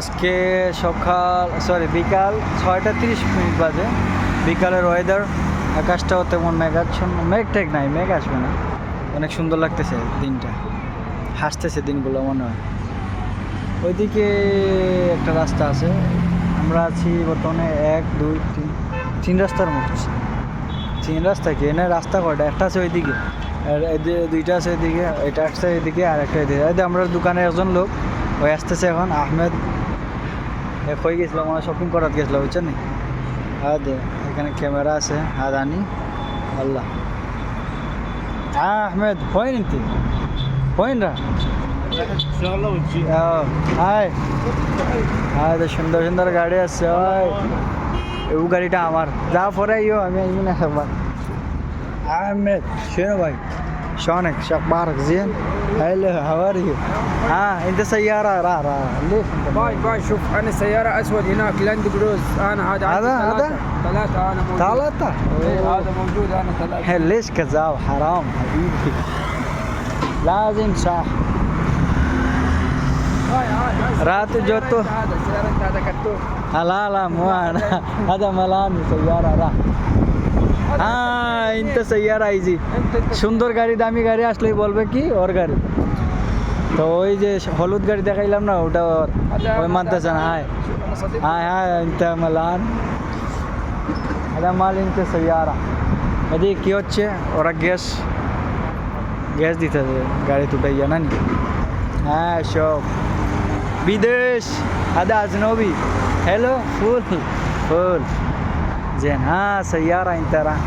আজকে বিকাল 6:30 বাজে। বিকালের ওয়েদার, আকাশটাও তেমন মেঘাচ্ছন্ন, মেঘ টেক নাই, মেঘ আসবে না। অনেক সুন্দর লাগতেছে দিনটা, হাসতেছে দিনগুলো মনে হয়। ওইদিকে একটা রাস্তা আছে, আমরা আছি বর্তমানে 1 2 3 রাস্তার মতো। 3 রাস্তা কি এনে রাস্তা কয়টা? একটা আছে ওইদিকে, আর দুইটা আছে ওইদিকে, এটা আসছে এদিকে আর একটা এদিকে। আমরা দোকানে একজন লোক ওই আসতেছে এখন, আহমেদ হয়ে গেছিল মানে শপিং করাতে গেছিলো, বুঝছেন নি? এখানে ক্যামেরা আছে, আনি আল্লাহ। আহমেদ হয় নিতে হয় না? হাই হাই, সুন্দর সুন্দর গাড়ি আছে। ও গাড়িটা আমার, যা পরে আইও, আমি আইবো না একবার। আহমেদ شنو भाई شلونك شو اخبارك زين هلا هاو ار يو انت سياره را ليش باي شوف انا سياره اسود هناك لاند كروز انا هذا ثلاثه انا موجود ثلاثه هذا موجود انا ثلاثه ليش كذاب حرام حبيبي لازم صح رات جو تو هذا سياره هذا كتو لا لا مو انا هذا ملاني سياره را ইনতে সাইয়ারা আইজি। সুন্দর গাড়ি, দামি গাড়ি আসলেই বলবে কি ওর গাড়ি। তো ওই যে হলুদ গাড়ি দেখাইলাম না, ওটা ওর, ওই মানতেছে না। ইনতে মালান আদা মাল ইনতে সাইয়ারা। এদিকে কি হচ্ছে, ওরা গ্যাস দিতে গাড়ি তুটাইয়া না নি। সব বিদেশ আদা আজনবি। হ্যালো ফুল زين سيارة انت راح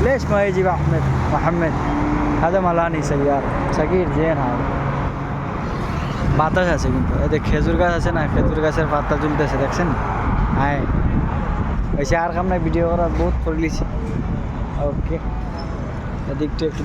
ليش ما يجي محمد هذا ملاني سيارة صغير زين هذا বাতাস আছে কিন্তু এদের খেজুর গাছ আছে না, খেজুর গাছের পাতা ঝুলতেছে দেখছেন? ওইসে আর কামনা ভিডিও করার বহুত করে লিছি। ওকে এদিকটা একটু